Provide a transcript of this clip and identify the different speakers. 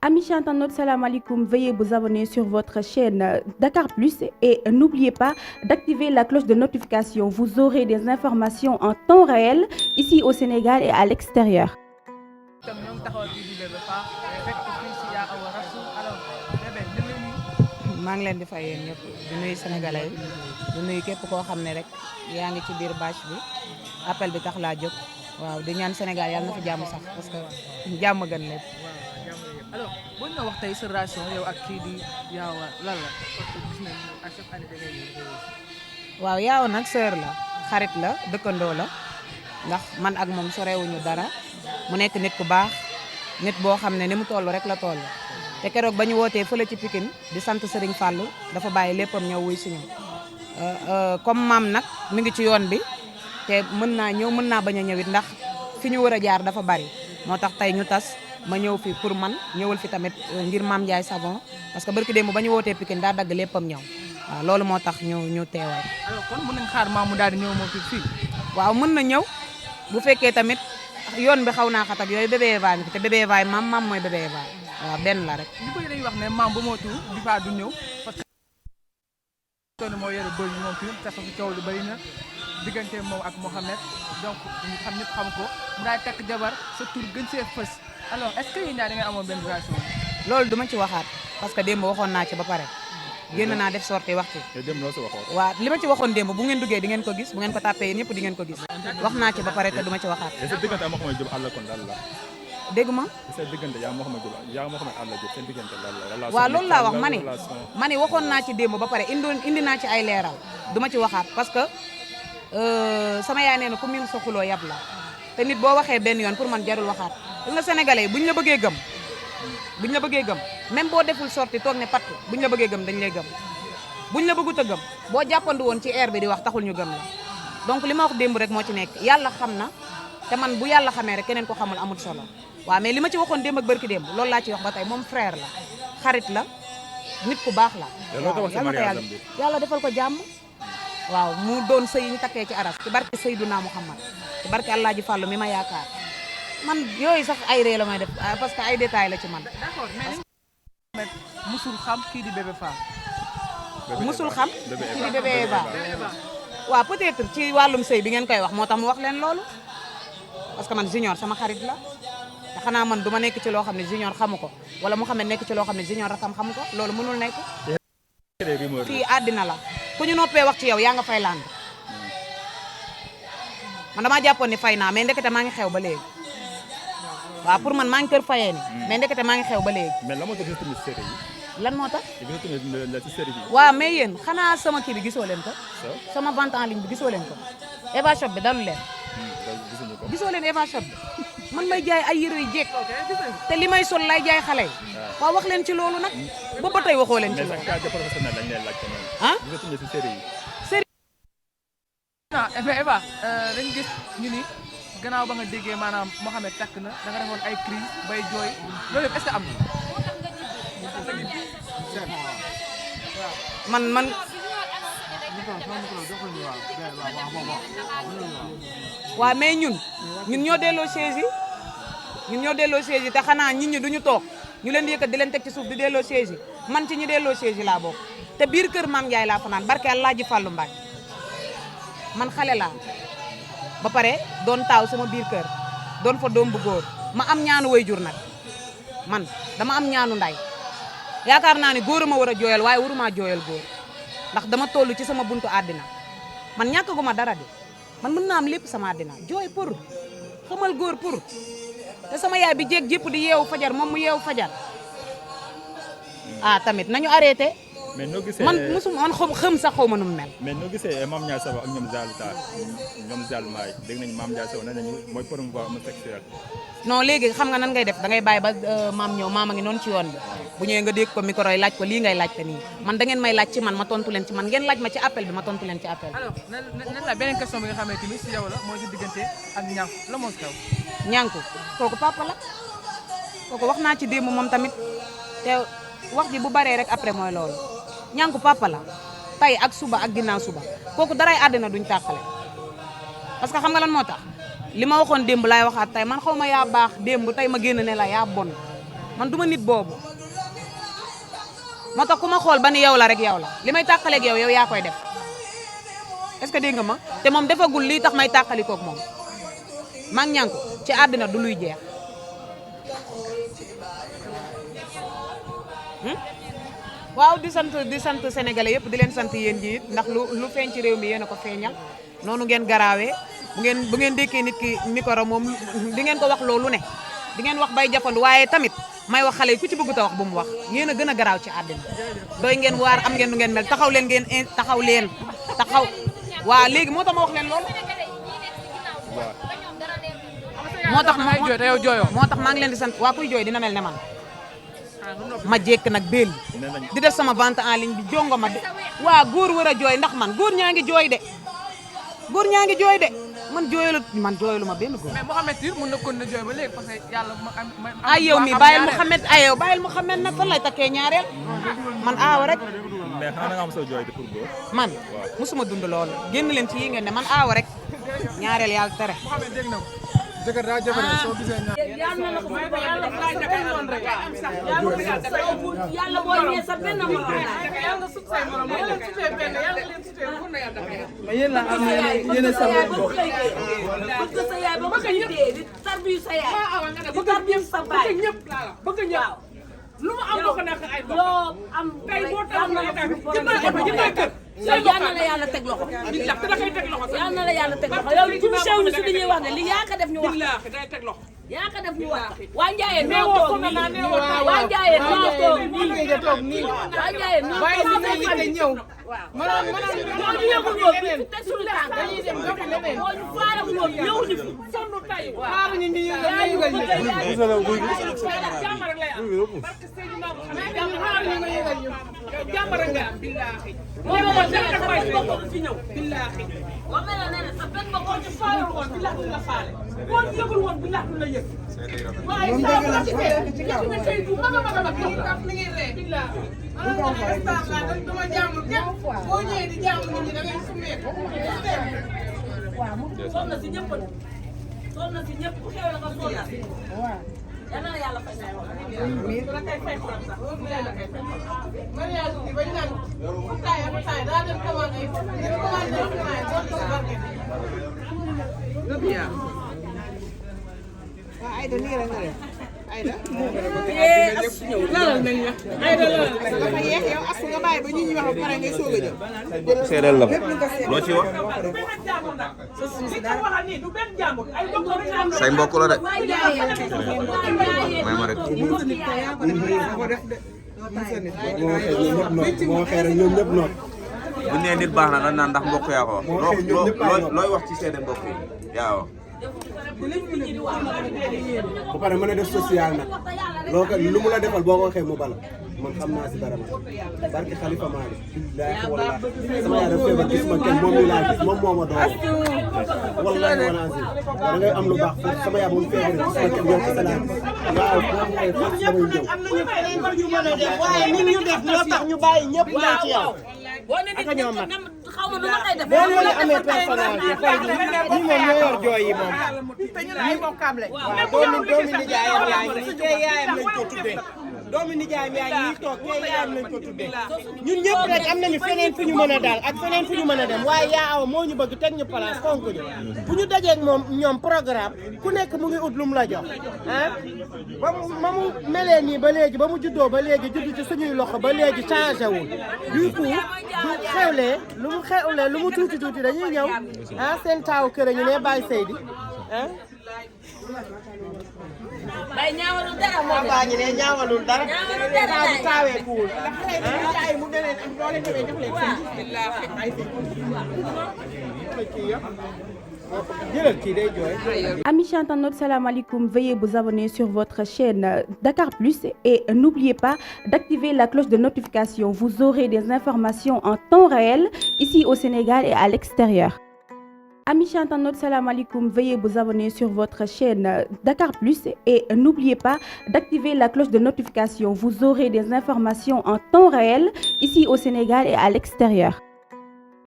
Speaker 1: Amis internautes, salam alaikum. Veuillez vous abonner sur votre chaîne Dakar Plus et n'oubliez pas d'activer la cloche de notification. Vous aurez des informations en temps réel ici au Sénégal et à l'extérieur.
Speaker 2: maa ngi leen di fay yéen ñëpp di nuyu sénégalais yi di nuyu képp koo xam ne rek yaa ngi ci biir bâche bi appel bi tax laa jóg waaw di ñaan Sénégal yàlla na fi jàmm sax parce que jàmm gën lépp.
Speaker 3: alors boo ñu wax tey sa relation yow ak kii di Yaawa lan la parce que gis nañu à chaque année da ngay ñëw.
Speaker 2: waaw Yaawa nag sœur la xarit la dëkkandoo la ndax man ak moom sorewuñu dara mu nekk nit ku baax nit boo xam ne ni mu toll rek la toll. te keroog ba ñu wootee fële ci Pikine di sant Serigne Fallou dafa bàyyi léppam ñëw wuy suñu comme maam nag mi ngi ci yoon bi te mën naa ñëw mën naa bañ a ñëwit ndax fi ñu war a jaar dafa bari moo tax tey ñu tas ma ñëw fi pour man ñëwal fi tamit ngir Mame Ndiaye Savon parce que barki démb ba ñu wootee Pikine daa dagg léppam ñëw waaw loolu moo tax ñu teewaay.
Speaker 3: alors kon mën nañ xaar maam mu daal di ñëw moom fii.
Speaker 2: waaw mën na ñëw bu fekkee tamit yoon bi xaw naa xat ak yooyu bébé Eva ngi fi te bébé Eva maam mooy bébé Eva waaw benn la rek.
Speaker 3: li ko dañuy wax ne maam bu mootu di fa du ñëw parce que moo yore bëri moom fii te fa coow lu bëri na diggante moom ak Mohamed donc ñu xam ñëpp xam ko mu daal takk jabar sa tur gën see fës alors est-ce que yéen ñaar da ngeen amoon benn relation.
Speaker 2: loolu duma ci waxaat parce que démb waxoon naa ci ba pare génn naa def sortie wax ci. waaw li ma ci waxoon démb bu ngeen duggee di ngeen ko gis bu ngeen ko tàppee yéen ñëpp di ngeen ko gis wax naa ci ba pare te duma ci waxaat. dégg ma waaw loolu laa wax ma ni waxoon naa ci démb ba pare indi naa ci ay leeral duma ci waxaat parce que sama yaay nee na ku miin sa xuloo yab la te nit boo waxee benn yoon pour man jarul waxaat gis nga sénégalais yi buñ la bëggee gëm même boo deful sorti toog ne patt buñ la bëggee gëm dañ lay gëm buñ la bëggut a gëm boo jàppandu woon ci air bi di wax taxul ñu gëm la donc li ma wax démb rek moo ci nekk yàlla xam na te man bu yàlla xamee rek keneen ko xamul amul solo waaw mais li ma ci waxoon démb ak barki démb loolu laa ci wax ba tey moom frère la xarit la nit ku baax la yàlla defal ko jàmm waaw mu doon sëy ñu takkee ci aras ci barke Seydina Muhammad ci barke Alaaji Fàllu mi ma yaakaar man yooyu sax ay ree la may def parce que ay détails la ci man.
Speaker 3: d'accord mais musul xam kii di bébé Fall.
Speaker 2: musul xam kii di bébé Eva waaw peut-être ci wàllum sëy bi ngeen koy wax moo tax mu wax leen loolu parce que man junior sama xarit la te xanaa man du ma nekk ci loo xam ne junior xamu ko wala mu xam ne nekk ci loo xam ne junior rakam xamu ko loolu mënul nekk. fii àddina la ku ñu noppee wax ci yow yaa nga fay land man damaa jàppoon ni fay naa mais ndekete maa ngi xew ba léegi waaw pour man maa ngi kër fayee ni mais ndekete maa ngi xew ba léegi.
Speaker 4: mais lan moo tax
Speaker 2: lan moo tax.
Speaker 4: la ci série bi.
Speaker 2: waaw mais yéen xanaa sama kii bi gisoo leen ko. sama vente en ligne bi gisoo leen ko. Eva Shop bi dalu leen. gisoo leen Eva Shop bi man may jaay ay yére yu jekk te li may sol lay jaay xale yi. waaw wax leen ci loolu nag boobu ba tey waxoo leen ci loolu. ah. série.
Speaker 3: Eva dañ gis ñu ni gannaaw ba nga déggee maanaam Mohamed takk na da nga defoon ay crise bay jooy loolu yëpp est-ce que am na.
Speaker 2: man. waaw mais ñun ñoo delloo chaise yi te xanaa nit ñi duñu toog ñu leen di yëkkat di leen teg ci suuf di delloo chaise yi man ci ñi delloo chaise yi laa bokk te biir kër Mame Ndiaye laa fanaan barke Alaaji Fàllu Mbàkke man xale laa ba pare doon taaw sama biir kër doon fa doom bu góor ma am ñaanu waajur nag man dama am ñaanu nday yaakaar naa ni góor a ma war a jooyal waaye waruma jooyal góor ndax dama toll ci sama buntu àddina man ñàkkaguma dara de man mën naa am lépp sama àddina jooy pour xamal góor pour te sama yaay bi jéeg jépp di yeewu fajar moom mu yeewu fajar tamit nañu arrêté.
Speaker 4: mais noo gisee
Speaker 2: man xam sax xaw ma nu mu mel.
Speaker 4: mais noo gisee Mame Ndiaye Savon ak ñoom Zaalu Taal ñoom Zaalu Maay dégg nañu Mame Ndiaye Savon nee nañu mooy promouvoir homosexuel.
Speaker 2: non léegi xam nga nan ngay def da ngay bàyyi ba maam ñëw maam a ngi noonu ci yoon bi bu ñëwee nga dégg ko micro yi laaj ko lii ngay laaj te nii man da ngeen may laaj ci man ma tontu leen ci man ngeen laaj ma ci appel bi ma tontu leen ci appel bi.
Speaker 3: alors nan la beneen question bi nga xamante ni si yow la mooy ci diggante ak ñànku la moo xew.
Speaker 2: ñànku kooku papa la kooku wax naa ci démb moom tamit te wax ji bu baree rek après mooy loolu ñànku papa la tey ak suba ak ginnaaw suba kooku daray àddina duñ tàqale parce que xam nga lan moo tax li ma waxoon démb laay waxaat tey man xaw ma yaa baax démb tey ma génn ne la yaa bon man du ma nit boobu moo tax ku ma xool ba ni yow la rek yow la li may tàqaleeg yow yaa koy def est-ce que dégg nga ma te moom defagul lii tax may tàqalikoog moom maa ngi ñànku ci àddina du luy jeex waaw di sant sénégalais yëpp di leen sant yéen ji it ndax lu feeñ ci réew mi yéen a ko feeñal noonu ngeen garaawee bu ngeen dékkee nit ki micro moom di ngeen ko wax loolu ne di ngeen wax bay jafandu waaye tamit may wax xale yi ku ci bëgg ta wax bu mu wax yéen a gën a garaaw ci àddina doy ngeen waar am ngeen nu ngeen mel taxaw leen waa léegi moo tax ma wax leen loolu moo tax maa ngi leen di sant waa kuy jooy dina mel ne man ma jekk nag béel di def sama vente en ligne bi jongo ma de waa góor war a jooy ndax man góor ñaa ngi jooy de man jooyalu ma benn góor.
Speaker 3: mais Mouhamed Tir mën na kon na jooy ba léegi parce que yàlla
Speaker 2: ay yow mi bàyyil Mouhamed nag fan lay takkee ñaareel man aawa rek.
Speaker 4: mais xanaa nga am sa jooy de pour góor.
Speaker 2: man musuma dund loolu génn leen ci yi ngeen ne man aawa rek ñaareel yàlla tere.
Speaker 3: Mouhamed dégg na ko. jëkkër daa jafe soo gisee ñaar.
Speaker 5: yàlla boo ñëwee sa benn morom
Speaker 3: yéen la am yéen a sabal bopp.
Speaker 5: bëgg sa yaay ba bëgg ñu dee di tarbiyu sa yaay di tarbiyu sa baay
Speaker 6: bëgg ñëpp lu mu am bokk nak ay bokk
Speaker 5: loo am
Speaker 6: tey boo taxaw na jëndal kër
Speaker 5: yal na la yàlla teg loxo
Speaker 6: billahi te da koy teg loxo
Speaker 5: yal na la yàlla teg loxo yow tuuti sew ñu si li ñuy wax ne li yaa ko def ñu wax
Speaker 6: billahi day teg loxo
Speaker 5: yaa ko def ñu wax waa Ndiaye noo toog nii waa Ndiaye noo toog nii waa Ndiaye noo toog nii ñëw
Speaker 6: maanaam
Speaker 5: moo ñu yëgul woon fi teg suñu tànk dañuy dem joxe leneen moo ñu faara woon ñëw ñu fi
Speaker 6: sonn tay
Speaker 5: xaaru ñu ñu yëgal
Speaker 6: jàmm rek lay am parce que Seydina Mouhamed jàmm rek nga am billahi
Speaker 5: moo mel ne
Speaker 6: fi ñëw billahi
Speaker 5: moo mel ne sa benn bopp
Speaker 6: ñu faale woon billahi du la faale boo ñu yëgul woon billahi du la yëg waaye saa bu la ci tey bu mag a mag ni ngay ree billahi dama jàmm kenn boo ñëwee di jàmm nit ñi da ngay summeeku
Speaker 5: sol na si ñëpp bu xew la nga sol na yal na yàlla fay say wax
Speaker 6: la kay fay xolam sax la kay fay xolam mariage bi bañ naan ataay daa dem commande ay Aïda nii rek nga def Aïda lalal nañ la Aïda lalal dafa yeex yow as nga bàyyi ba ñu wax ba pare ngay soog a ñëw
Speaker 7: seedeel la loo ci wax say mbokk la de may ma rek
Speaker 8: moo xeer ñoom ñëpp noonu
Speaker 7: bu nee nit baax na dañ naan ndax mbokk yaa ko wax looy wax ci seede mbokk yi yaa wax
Speaker 8: ba pare mën a def social nag loo ko lu mu la defal boo ko waxee mu bala man xam naa si dara ma barki Xalifa Maalik billahi wallahi sama yaay dafa feebar gis ma kenn moom mi laa gis moom moo ma doon wallahi wala si da ngay am lu baax sama yaay moom feebar gis ma kenn yow ci salaam waaw moom mooy fas samay ñëw
Speaker 6: am nañu feneen ñu mën a def waaye ñun ñu def ñoo tax ñu bàyyi ñëpp ñëw ci yow
Speaker 5: ak ñoo mat xaw ma nu ma koy def
Speaker 6: boo leen amee personnalité xool ñi moom ñoo yor jooy yi moom ñi bokkam lañ waaw doomi nijaayam yaa ngi nii tey yaayam lañ ko tuddee doomi nijaayam yaa ngi nii toog tey yaayam lañ ko tuddee ñun ñëpp rek am nañu feneen fu ñu mën a daal ak feneen fu ñu mën a dem waaye yaa aw moo ñu bëgg teg ñu place fonk ñu bu ñu dajeeg moom ñoom programme ku nekk mu ngi ut lu mu la jox ah ba mu melee nii ba léegi ba mu juddoo ba léegi judd ci suñuy loxo ba léegi changé wul du coup du xewlee lu mu tuuti tuuti dañuy ñëw ah seen taaw kër ñu ne Baye Seydi ah
Speaker 5: bay ñaawalul dara moom
Speaker 6: baa ngi ne ñaawalul dara
Speaker 5: ñaawalul dara
Speaker 6: du taawee kuul ay mu deneen am doole demee jox leen seen billahi ay
Speaker 1: Amis chers internautes, salam alaikum. Veuillez vous abonner sur votre chaîne Dakar Plus et n'oubliez pas d'activer la cloche de notification. Vous aurez des informations en temps réel ici au Sénégal et à l'extérieur. Amis chers internautes, salam alaikum. Veuillez vous abonner sur votre chaîne Dakar Plus et n'oubliez pas d'activer la cloche de notification. Vous aurez des informations en temps réel ici au Sénégal et à l'extérieur.